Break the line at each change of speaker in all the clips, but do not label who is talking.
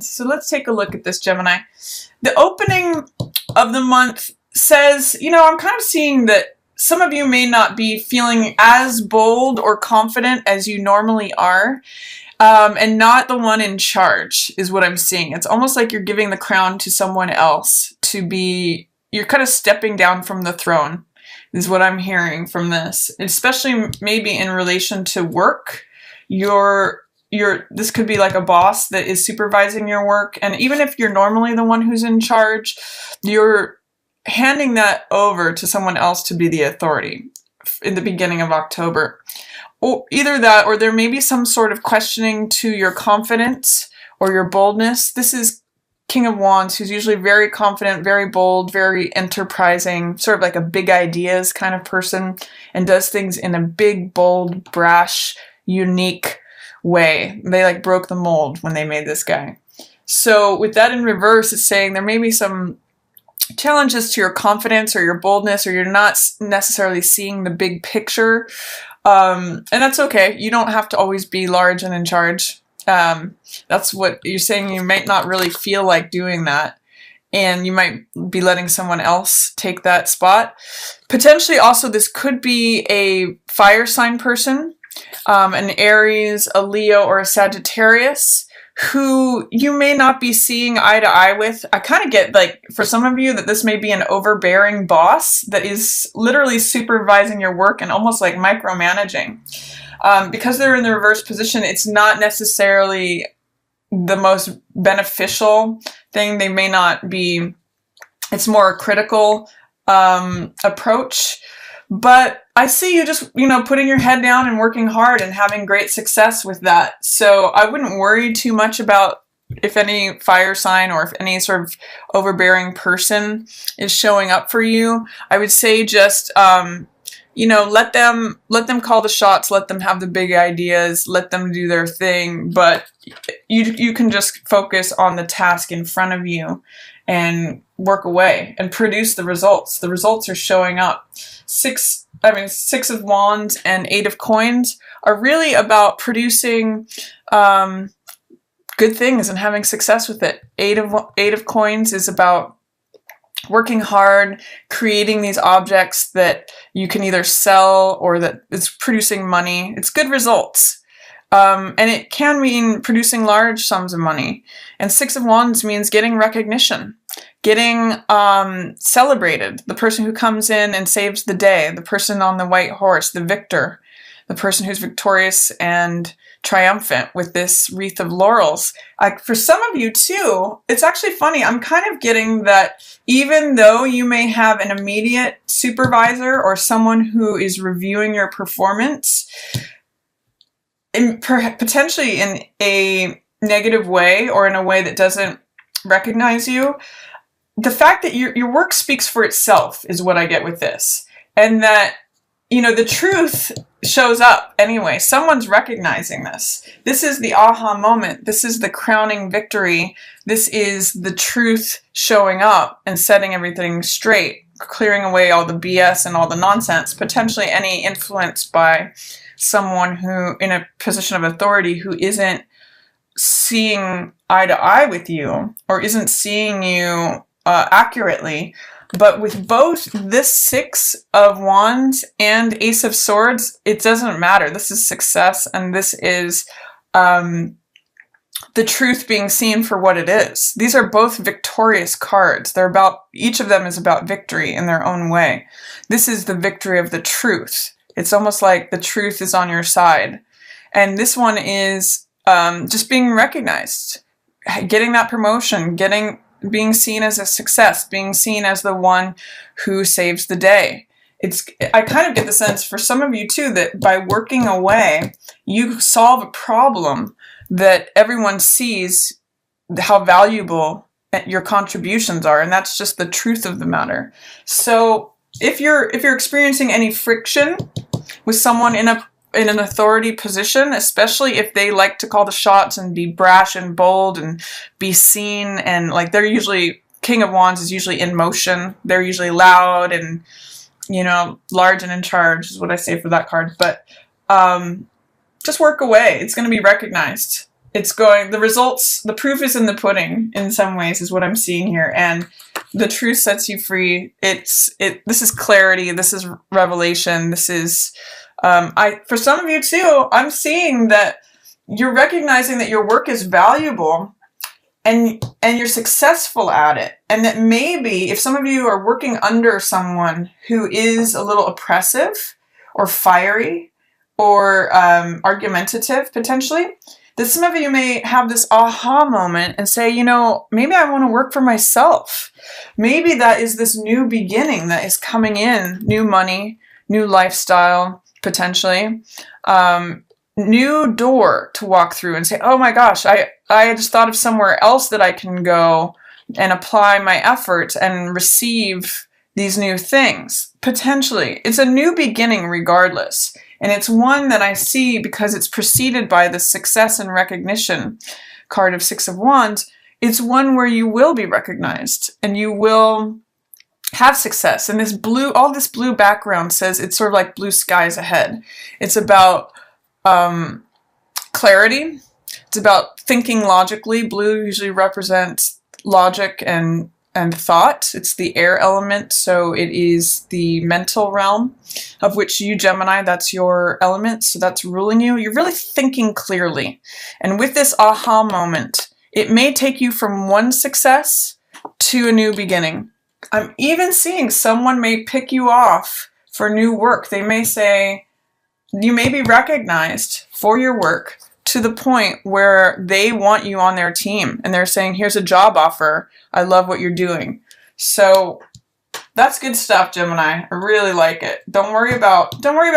Wands. So let's take a look at this, Gemini. The opening of the month says, you know, I'm kind of seeing that some of you may not be feeling as bold or confident as you normally are. And not the one in charge is what I'm seeing. It's almost like you're giving the crown to someone else to be, you're kind of stepping down from the throne is what I'm hearing from this, especially maybe in relation to work. This could be like a boss that is supervising your work. And even if you're normally the one who's in charge, you're handing that over to someone else to be the authority in the beginning of October. Or either that, or there may be some sort of questioning to your confidence or your boldness. This is King of Wands, who's usually very confident, very bold, very enterprising, sort of like a big ideas kind of person, and does things in a big, bold, brash, unique way. They like broke the mold when they made this guy. So with that in reverse, it's saying there may be some challenges to your confidence or your boldness, or you're not necessarily seeing the big picture. And that's okay. You don't have to always be large and in charge. That's what you're saying. You might not really feel like doing that. And you might be letting someone else take that spot. Potentially also this could be a fire sign person, an Aries, a Leo, or a Sagittarius, who you may not be seeing eye to eye with. I kind of get, like, for some of you that this may be an overbearing boss that is literally supervising your work and almost like micromanaging. Because they're in the reverse position, it's not necessarily the most beneficial thing. They may not be, it's more a critical approach. But I see you just, you know, putting your head down and working hard and having great success with that. So I wouldn't worry too much about if any fire sign or if any sort of overbearing person is showing up for you. I would say just, you know, let them call the shots, let them have the big ideas, let them do their thing. But you can just focus on the task in front of you and work away and produce the results. The results are showing up. Six of Wands and Eight of Coins are really about producing good things and having success with it. Eight of Coins is about working hard, creating these objects that you can either sell or that it's producing money. It's good results. And it can mean producing large sums of money. And Six of Wands means getting recognition, getting celebrated. The person who comes in and saves the day, the person on the white horse, the victor, the person who's victorious and triumphant with this wreath of laurels. For some of you too, it's actually funny. I'm kind of getting that even though you may have an immediate supervisor or someone who is reviewing your performance, potentially in a negative way or in a way that doesn't recognize you, the fact that your work speaks for itself is what I get with this. And that, you know, the truth shows up anyway. Someone's recognizing this. This is the aha moment. This is the crowning victory. This is the truth showing up and setting everything straight, clearing away all the BS and all the nonsense, potentially any influence by someone who in a position of authority who isn't seeing eye to eye with you or isn't seeing you accurately. But with both this Six of Wands and Ace of Swords, it doesn't matter. This is success, and this is the truth being seen for what it is. These are both victorious cards. They're about, each of them is about victory in their own way. This is the victory of the truth. It's almost like the truth is on your side. And this one is just being recognized, getting that promotion, being seen as a success, being seen as the one who saves the day. I kind of get the sense for some of you too that by working away, you solve a problem that everyone sees how valuable your contributions are, and that's just the truth of the matter. So if you're experiencing any friction with someone in an authority position, especially if they like to call the shots and be brash and bold and be seen, and like they're usually, King of Wands is usually in motion. They're usually loud and, you know, large and in charge is what I say for that card. But just work away. It's going to be recognized. It's going, the results, the proof is in the pudding in some ways is what I'm seeing here. And the truth sets you free. This is clarity. This is revelation. This is, for some of you too, I'm seeing that you're recognizing that your work is valuable and you're successful at it. And that maybe if some of you are working under someone who is a little oppressive or fiery or argumentative potentially, that some of you may have this aha moment and say, you know, maybe I want to work for myself. Maybe that is this new beginning that is coming in, new money, new lifestyle, potentially, new door to walk through and say, oh my gosh, I just thought of somewhere else that I can go and apply my efforts and receive these new things. Potentially. It's a new beginning regardless. And it's one that I see because it's preceded by the success and recognition card of Six of Wands. It's one where you will be recognized and you will have success. And this blue, all this blue background says it's sort of like blue skies ahead. It's about clarity. It's about thinking logically. Blue usually represents logic and thought. It's the air element, so it is the mental realm, of which you, Gemini, that's your element, so that's ruling you. You're really thinking clearly. And with this aha moment, it may take you from one success to a new beginning. I'm even seeing someone may pick you off for new work. They may say, you may be recognized for your work to the point where they want you on their team and they're saying, here's a job offer. I love what you're doing. So that's good stuff, Gemini. I really like it. Don't worry about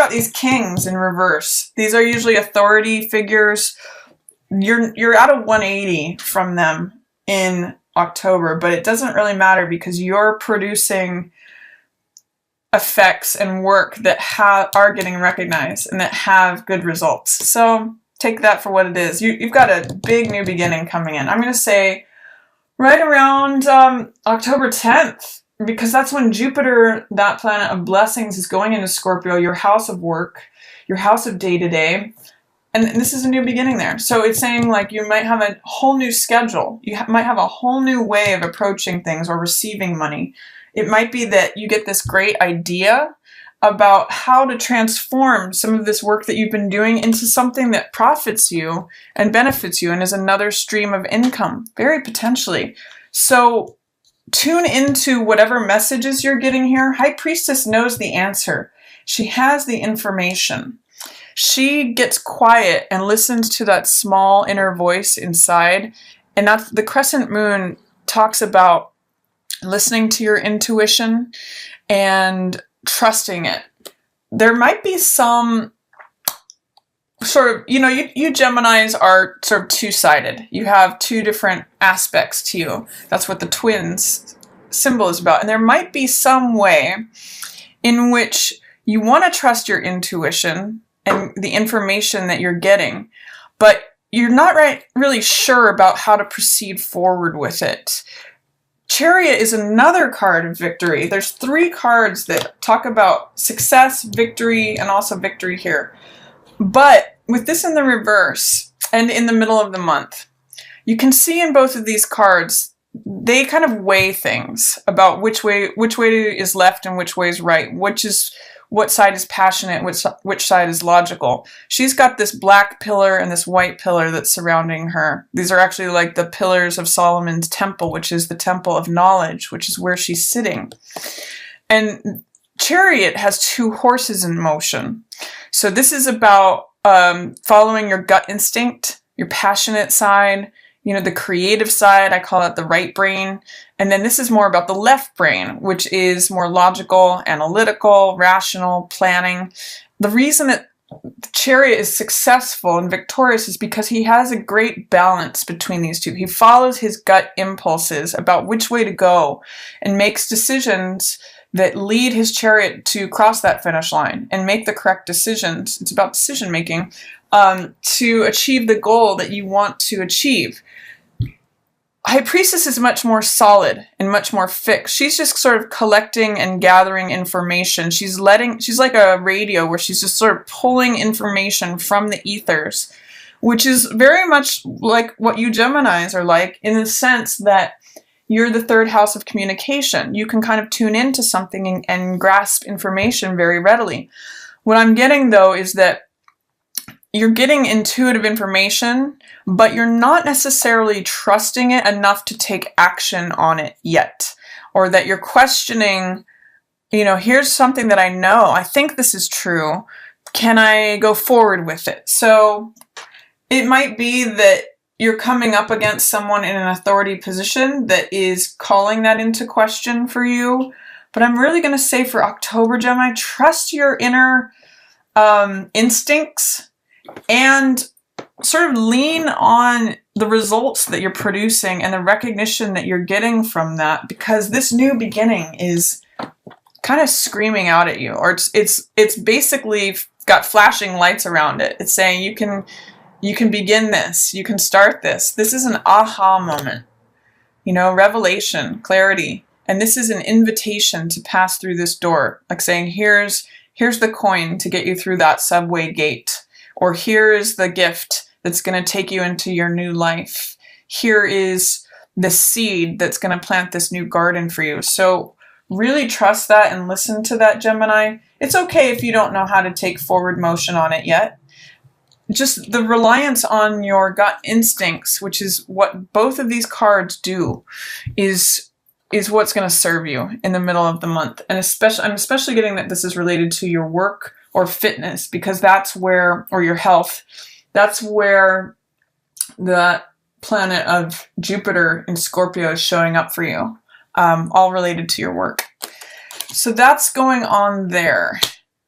these kings in reverse. These are usually authority figures. You're at a 180 from them in October, but it doesn't really matter because you're producing effects and work that are getting recognized and that have good results. So take that for what it is. You've got a big new beginning coming in. I'm going to say right around October 10th, because that's when Jupiter, that planet of blessings, is going into Scorpio, your house of work, your house of day-to-day. And this is a new beginning there. So it's saying like you might have a whole new schedule. You might have a whole new way of approaching things or receiving money. It might be that you get this great idea about how to transform some of this work that you've been doing into something that profits you and benefits you and is another stream of income, very potentially. So tune into whatever messages you're getting here. High Priestess knows the answer. She has the information. She gets quiet and listens to that small inner voice inside. And that's the crescent moon talks about listening to your intuition and trusting it. There might be some sort of, you Geminis are sort of two-sided. You have two different aspects to you. That's what the twins symbol is about. And there might be some way in which you want to trust your intuition and the information that you're getting, but you're not really sure about how to proceed forward with it. Chariot is another card of victory. There's 3 cards that talk about success, victory, and also victory here. But with this in the reverse and in the middle of the month, you can see in both of these cards, they kind of weigh things about which way is left and which way is right, what side is passionate, which side is logical. She's got this black pillar and this white pillar that's surrounding her. These are actually like the pillars of Solomon's temple, which is the temple of knowledge, which is where she's sitting. And Chariot has 2 horses in motion. So this is about following your gut instinct, your passionate side, the creative side. I call it the right brain. And then this is more about the left brain, which is more logical, analytical, rational, planning. The reason that Chariot is successful and victorious is because he has a great balance between these two. He follows his gut impulses about which way to go and makes decisions that lead his chariot to cross that finish line and make the correct decisions. It's about decision making to achieve the goal that you want to achieve. High Priestess is much more solid and much more fixed. She's just sort of collecting and gathering information. She's like a radio where she's just sort of pulling information from the ethers which is very much like what you Geminis are like, in the sense that you're the third house of communication. You can kind of tune into something and grasp information very readily. What I'm getting, though, is that you're getting intuitive information, but you're not necessarily trusting it enough to take action on it yet. Or that you're questioning, here's something that I know. I think this is true. Can I go forward with it? So it might be that you're coming up against someone in an authority position that is calling that into question for you. But I'm really going to say for October, Gemini, trust your inner instincts and sort of lean on the results that you're producing and the recognition that you're getting from that, because this new beginning is kind of screaming out at you, or it's basically got flashing lights around it. It's saying you can begin this, you can start this. This is an aha moment, revelation, clarity. And this is an invitation to pass through this door, like saying, here's the coin to get you through that subway gate, or here is the gift that's going to take you into your new life. Here is the seed that's going to plant this new garden for you. So really trust that and listen to that, Gemini. It's okay if you don't know how to take forward motion on it yet. Just the reliance on your gut instincts, which is what both of these cards do, is what's going to serve you in the middle of the month. And I'm especially getting that this is related to your work or fitness, because that's where, or your health, that's where the planet of Jupiter in Scorpio is showing up for you, all related to your work. So that's going on there.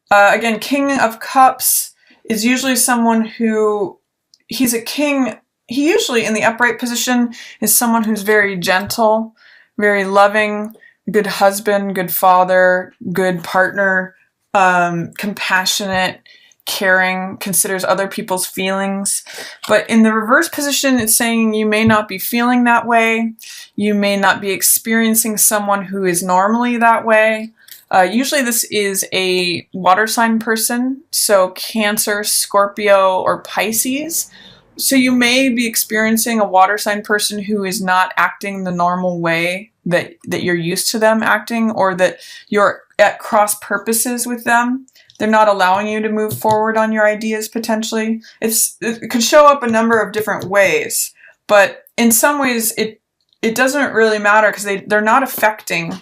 Again, King of Cups is usually someone who, he's a king. He usually in the upright position is someone who's very gentle, very loving, good husband, good father, good partner, compassionate, caring, considers other people's feelings. But in the reverse position, it's saying you may not be feeling that way. You may not be experiencing someone who is normally that way. Usually this is a water sign person, so Cancer, Scorpio, or Pisces. So you may be experiencing a water sign person who is not acting the normal way that you're used to them acting, or that you're at cross purposes with them. They're not allowing you to move forward on your ideas potentially. It could show up a number of different ways, but in some ways it doesn't really matter, because they're not affecting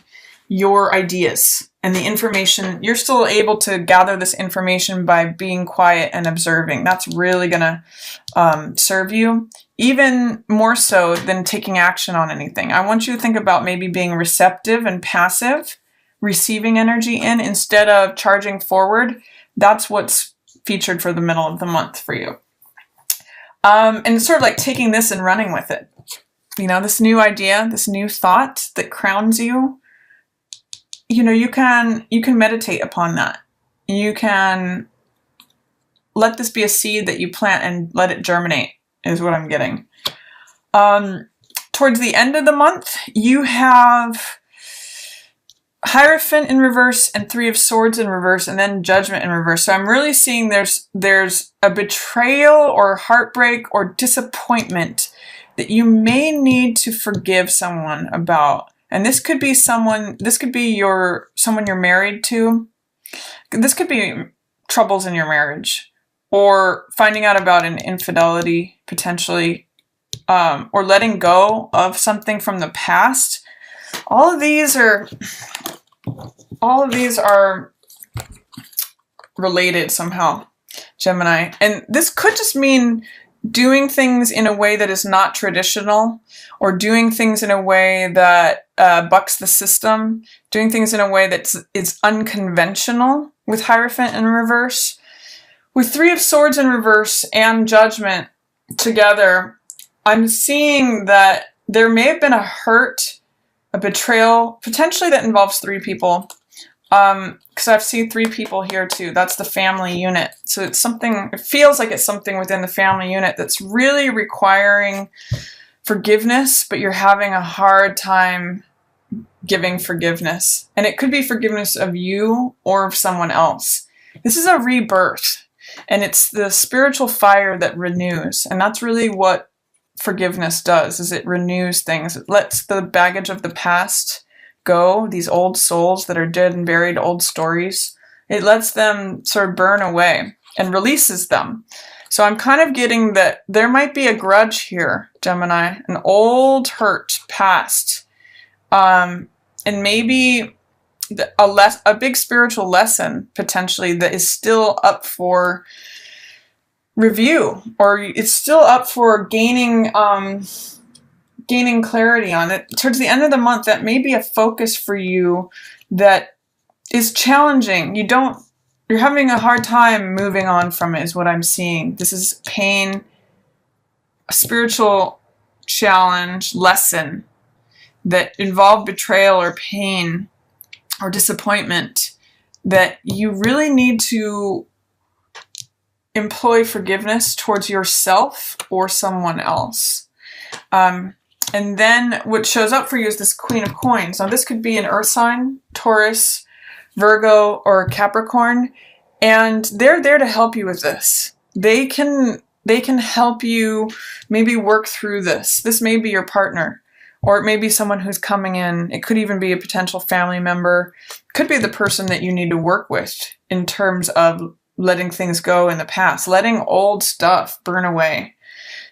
your ideas and the information. You're still able to gather this information by being quiet and observing. That's really going to serve you, even more so than taking action on anything. I want you to think about maybe being receptive and passive, receiving energy in instead of charging forward. That's what's featured for the middle of the month for you. And it's sort of like taking this and running with it. This new idea, this new thought that crowns you, you can meditate upon that. You can let this be a seed that you plant and let it germinate, is what I'm getting. Towards the end of the month, you have Hierophant in reverse and Three of Swords in reverse, and then Judgment in reverse. So I'm really seeing there's a betrayal or heartbreak or disappointment that you may need to forgive someone about. And this could be someone you're married to. This could be troubles in your marriage, or finding out about an infidelity potentially, or letting go of something from the past. All of these are related somehow, Gemini. And this could just mean doing things in a way that is not traditional, or doing things in a way that bucks the system, doing things in a way it's unconventional with Hierophant in reverse. With Three of Swords in reverse and Judgment together, I'm seeing that there may have been a hurt, a betrayal, potentially that involves three people. Because I've seen three people here too. That's the family unit. So it feels like it's something within the family unit that's really requiring forgiveness, but you're having a hard time giving forgiveness. And it could be forgiveness of you or of someone else. This is a rebirth. And it's the spiritual fire that renews. And that's really what forgiveness does, is it renews things. It lets the baggage of the past go, these old souls that are dead and buried, old stories. It lets them sort of burn away and releases them. So I'm kind of getting that there might be a grudge here, Gemini, an old hurt past. And maybe a big spiritual lesson potentially that is still up for review, or it's still up for gaining clarity on it. Towards the end of the month, that may be a focus for you that is challenging. You're having a hard time moving on from it, is what I'm seeing. This is pain, a spiritual challenge, lesson that involve betrayal or pain or disappointment, that you really need to employ forgiveness towards yourself or someone else. And then what shows up for you is this Queen of Coins. Now this could be an earth sign, Taurus, Virgo, or Capricorn, and they're there to help you with this. They can help you maybe work through this. This may be your partner, or it may be someone who's coming in. It could even be a potential family member. It could be the person that you need to work with in terms of letting things go in the past, letting old stuff burn away.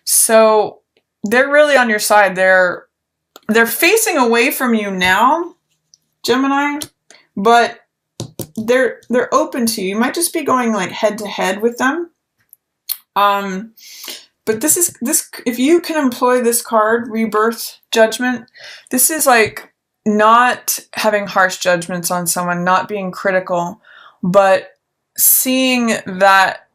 So they're really on your side. They're facing away from you now, Gemini, but they're open to you. You might just be going like head to head with them. But this if you can employ this card, Rebirth, Judgment, this is like not having harsh judgments on someone, not being critical, but seeing that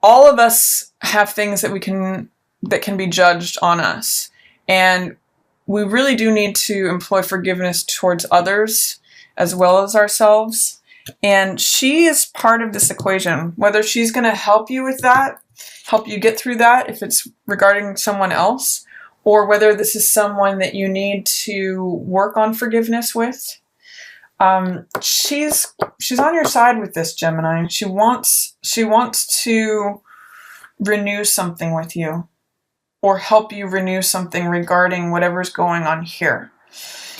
all of us have things that can be judged on us. And we really do need to employ forgiveness towards others as well as ourselves. And she is part of this equation, whether she's going to help you with that, help you get through that if it's regarding someone else, or whether this is someone that you need to work on forgiveness with. She's on your side with this, Gemini. She wants to renew something with you, or help you renew something regarding whatever's going on here.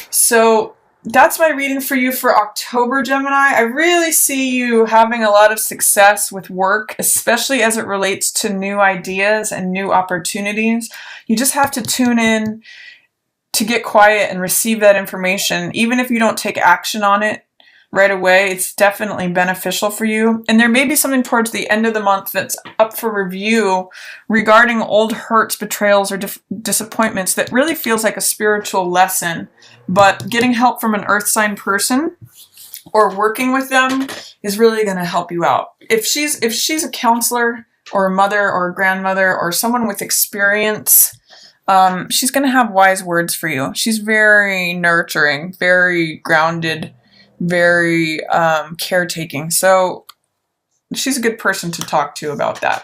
So that's my reading for you for October, Gemini. I really see you having a lot of success with work, especially as it relates to new ideas and new opportunities. You just have to tune in to get quiet and receive that information. Even if you don't take action on it right away, it's definitely beneficial for you. And there may be something towards the end of the month that's up for review regarding old hurts, betrayals, or disappointments that really feels like a spiritual lesson. But getting help from an earth sign person or working with them is really going to help you out. If she's a counselor or a mother or a grandmother or someone with experience, she's going to have wise words for you. She's very nurturing, very grounded, very caretaking. So she's a good person to talk to about that.